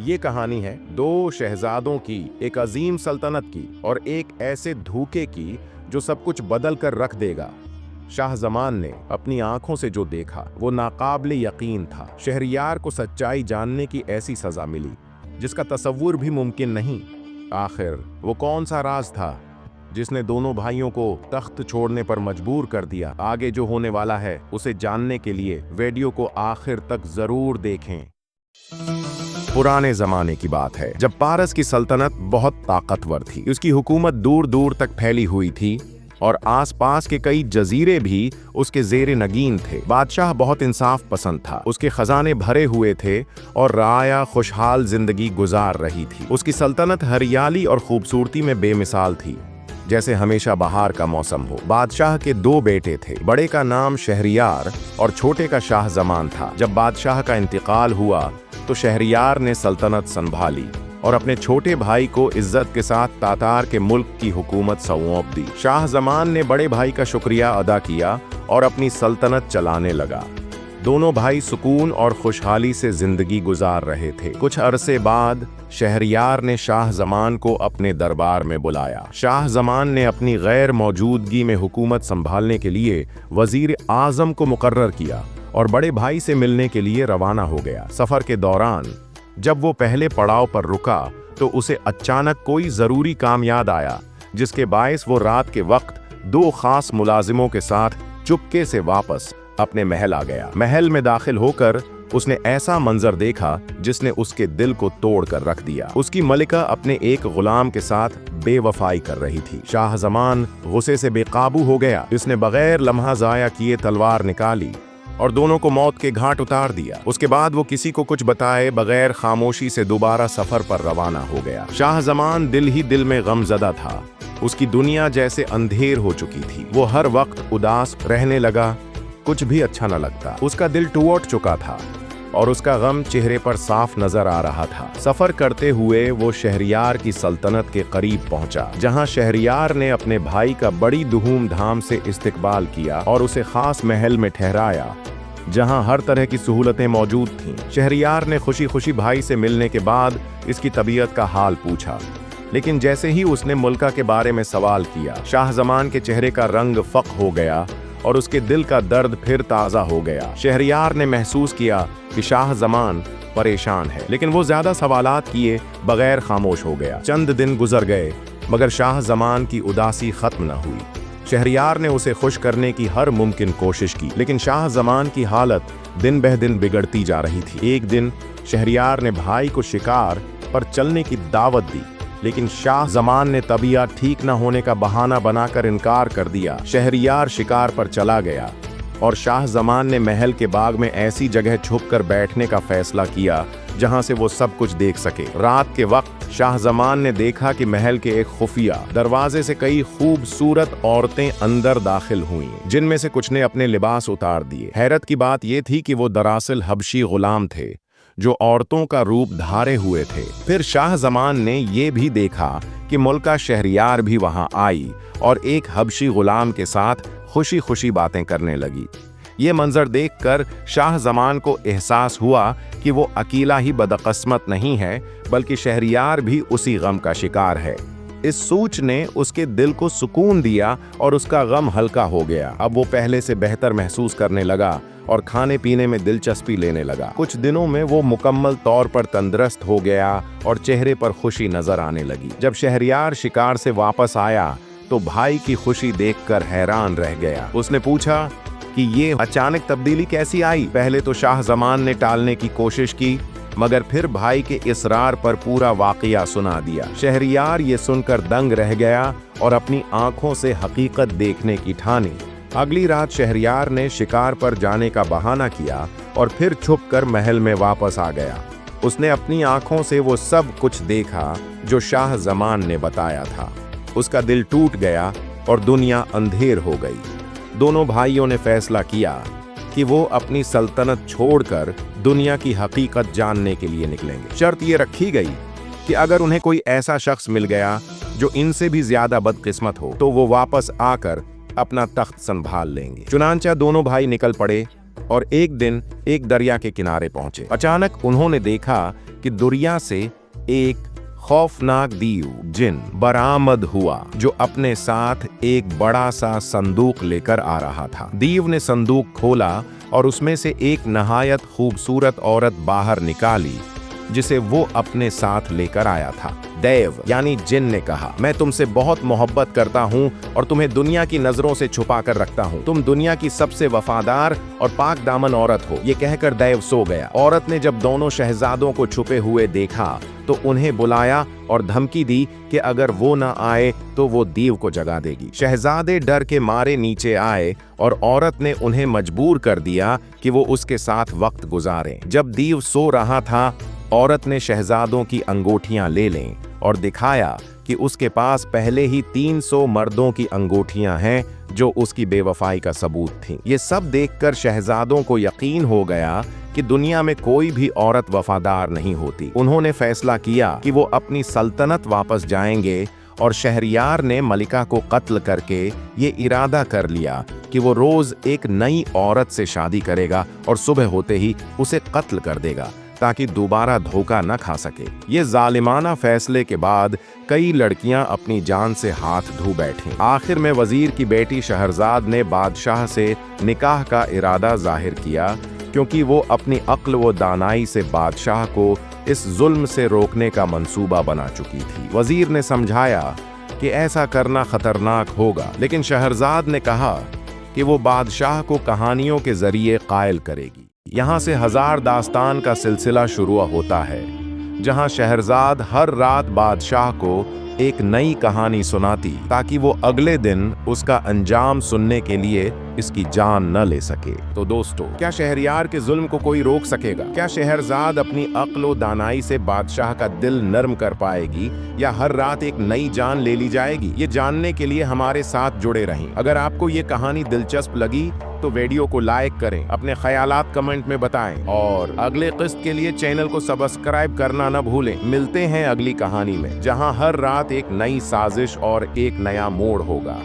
ये कहानी है दो शहजादों की, एक अजीम सल्तनत की और एक ऐसे धोखे की जो सब कुछ बदल कर रख देगा। शाहजमान ने अपनी आंखों से जो देखा वो नाकाबिले यकीन था। शहरयार को सच्चाई जानने की ऐसी सजा मिली जिसका तसव्वुर भी मुमकिन नहीं। आखिर वो कौन सा राज था जिसने दोनों भाइयों को तख्त छोड़ने पर मजबूर कर दिया? आगे जो होने वाला है उसे जानने के लिए वीडियो को आखिर तक जरूर देखें। पुराने जमाने की बात है जब पारस की सल्तनत बहुत ताकतवर थी। उसकी हुकूमत दूर दूर तक फैली हुई थी और आसपास के कई जजीरे भी उसके जेरे नगीन थे। बादशाह बहुत इंसाफ पसंद था, उसके खजाने भरे हुए थे और राया खुशहाल जिंदगी गुजार रही थी। उसकी सल्तनत हरियाली और खूबसूरती में बेमिसाल थी, जैसे हमेशा बहार का मौसम हो। बादशाह के दो बेटे थे, बड़े का नाम शहरयार और छोटे का शाहजमान था। जब बादशाह का इंतकाल हुआ तो शहरयार ने सल्तनत संभाली और अपने छोटे भाई को इज्जत के साथ तातार के मुल्क की हुकूमत सौंप दी। शाहजमान ने बड़े भाई का शुक्रिया अदा किया और अपनी सल्तनत चलाने लगा। दोनों भाई सुकून और खुशहाली से जिंदगी गुजार रहे थे। कुछ अरसे बाद शहरयार ने शाहजमान को अपने दरबार में बुलाया। शाहजमान ने अपनी गैर मौजूदगी में हुकूमत संभालने के लिए वजीर आजम को मुकर्रर किया और बड़े भाई से मिलने के लिए रवाना हो गया। सफर के दौरान जब वो पहले पड़ाव पर रुका तो उसे अचानक कोई जरूरी काम याद आया, जिसके बायस वो रात के वक्त दो खास मुलाजिमों के साथ चुपके से वापस अपने महल आ गया। महल में दाखिल होकर उसने ऐसा मंजर देखा जिसने उसके दिल को तोड़ कर रख दिया। उसकी मलिका अपने एक गुलाम के साथ बेवफाई कर रही थी। शाहजमान गुस्से से बेकाबू हो गया। इसने बगैर लम्हा जाया किए तलवार निकाली और दोनों को मौत के घाट उतार दिया। उसके बाद वो किसी को कुछ बताए बगैर खामोशी से दोबारा सफर पर रवाना हो गया। शाहजमान दिल ही दिल में गमजदा था। उसकी दुनिया जैसे अंधेर हो चुकी थी। वो हर वक्त उदास रहने लगा, कुछ भी अच्छा न लगता। उसका दिल टूट चुका था और उसका गम चेहरे पर साफ नजर आ रहा था। सफर करते हुए वो शहरयार की सल्तनत के करीब पहुंचा, जहां शहरयार ने अपने भाई का बड़ी धूमधाम से इस्तकबाल किया और उसे खास महल में ठहराया जहां हर तरह की सहूलतें मौजूद थीं। शहरयार ने खुशी खुशी भाई से मिलने के बाद इसकी तबीयत का हाल पूछा, लेकिन जैसे ही उसने मुल्का के बारे में सवाल किया, शाहजमान के चेहरे का रंग फक हो गया और उसके दिल का दर्द फिर ताज़ा हो गया। शहरयार ने महसूस किया कि शाहजमान परेशान है, लेकिन वो ज्यादा सवालात किए बगैर खामोश हो गया। चंद दिन गुजर गए मगर शाहजमान की उदासी खत्म न हुई। शहरयार ने उसे खुश करने की हर मुमकिन कोशिश की, लेकिन शाहजमान की हालत दिन बह दिन बिगड़ती जा रही थी। एक दिन शहरयार ने भाई को शिकार पर चलने की दावत दी, लेकिन शाहजमान ने तबीयत ठीक न होने का बहाना बनाकर इनकार कर दिया। शहरयार शिकार पर चला गया और शाहजमान ने महल के बाग में ऐसी जगह छुपकर बैठने का फैसला किया जहां से वो सब कुछ देख सके। रात के वक्त शाहजमान ने देखा कि महल के एक खुफिया दरवाजे से कई खूबसूरत औरतें अंदर दाखिल हुईं, जिनमें से कुछ ने अपने लिबास उतार दिए। हैरत की बात यह थी कि वो दरअसल हबशी गुलाम थे जो औरतों का रूप धारे हुए थे। फिर शाहजमान ने ये भी देखा कि मुल्का शहरयार भी वहां आई और एक हबशी गुलाम के साथ खुशी खुशी बातें करने लगी। ये मंजर देखकर शाहजमान को एहसास हुआ कि वो अकेला ही बदकिस्मत नहीं है, बल्कि शहरयार भी उसी गम का शिकार है। इस सोच ने उसके दिल को सुकून दिया और उसका गम हल्का हो गया। अब वो पहले से बेहतर महसूस करने लगा और खाने पीने में दिलचस्पी लेने लगा। कुछ दिनों में वो मुकम्मल तौर पर तंदुरुस्त हो गया और चेहरे पर खुशी नजर आने लगी। जब शहरयार शिकार से वापस आया तो भाई की खुशी देखकर हैरान रह गया। उसने पूछा कि ये अचानक तब्दीली कैसी आई? पहले तो शाहजमान ने टालने की कोशिश की, मगर फिर भाई के इसरार पर पूरा वाकया सुना दिया। शहरयार ये सुनकर दंग रह गया और अपनी आंखों से हकीकत देखने की ठानी। अगली रात शहरयार ने शिकार पर जाने का बहाना किया और फिर छुपकर महल में वापस आ गया। उसने अपनी आंखों से वो सब कुछ देखा जो शाहजमान ने बताया था। उसका दिल टूट गया और दुनिया अंधेर हो गई। दोनों भाइयों ने फैसला किया कि वो अपनी सल्तनत छोड़कर दुनिया की हकीकत जानने के लिए निकलेंगे। शर्त ये रखी गई कि अगर उन्हें कोई ऐसा शख्स मिल गया जो इनसे भी ज्यादा बदकिस्मत हो तो वो वापस आकर अपना तख्त संभाल लेंगे। चुनांचा दोनों भाई निकल पड़े और एक दिन एक दरिया के किनारे पहुंचे। अचानक उन्होंने देखा कि दरिया से एक खौफनाक दीव जिन बरामद हुआ, जो अपने साथ एक बड़ा सा संदूक लेकर आ रहा था। दीव ने संदूक खोला और उसमें से एक नहायत खूबसूरत औरत बाहर निकाली, जिसे वो अपने साथ लेकर आया था। देव यानी जिन ने कहा, मैं तुमसे बहुत मोहब्बत करता हूँ और तुम्हें दुनिया की नजरों से छुपा कर रखता हूँ। तुम दुनिया की सबसे वफादार और पाक दामन औरत हो। ये कहकर देव सो गया। औरत ने जब दोनों शहजादों को छुपे हुए देखा तो उन्हें बुलाया और धमकी दी कि अगर वो ना आए तो वो दीव को जगा देगी। शहजादे डर के मारे नीचे आए और औरत ने उन्हें मजबूर कर दिया कि वो उसके साथ वक्त गुजारें। जब दीव सो रहा था, औरत ने शहजादों की अंगूठियां ले लें और दिखाया कि उसके पास पहले ही 300 मर्दों की अंगूठियां हैं जो उसकी बेवफाई का सबूत थीं। ये सब देखकर शहजादों को यकीन हो गया कि दुनिया में कोई भी औरत वफादार नहीं होती। उन्होंने फैसला किया कि वो अपनी सल्तनत वापस जाएंगे और शहरयार ने मलिका को कत्ल करके ये इरादा कर लिया कि वो रोज एक नई औरत से शादी करेगा और सुबह होते ही उसे कत्ल कर देगा ताकि दोबारा धोखा न खा सके। ये जालिमाना फैसले के बाद कई लड़कियां अपनी जान से हाथ धो बैठीं। आखिर में वजीर की बेटी शहरजाद ने बादशाह से निकाह का इरादा जाहिर किया, क्योंकि वो अपनी अक्ल व दानाई से बादशाह को इस जुल्म से रोकने का मंसूबा बना चुकी थी। वजीर ने समझाया कि ऐसा करना खतरनाक होगा, लेकिन शहरजाद ने कहा कि वो बादशाह को कहानियों के जरिए कायल करेगी। यहाँ से हजार दास्तान का सिलसिला शुरू होता है, जहाँ शहरजाद हर रात बादशाह को एक नई कहानी सुनाती ताकि वो अगले दिन उसका अंजाम सुनने के लिए इसकी जान न ले सके। तो दोस्तों, क्या शहरयार के जुल्म को कोई रोक सकेगा? क्या शहरजाद अपनी अक्ल व दानाई से बादशाह का दिल नर्म कर पाएगी या हर रात एक नई जान ले ली जाएगी? ये जानने के लिए हमारे साथ जुड़े रहें। अगर आपको ये कहानी दिलचस्प लगी तो वीडियो को लाइक करें, अपने ख्यालात कमेंट में बताएं और अगले किस्त के लिए चैनल को सब्सक्राइब करना न भूलें। मिलते हैं अगली कहानी में, जहां हर रात एक नई साजिश और एक नया मोड़ होगा।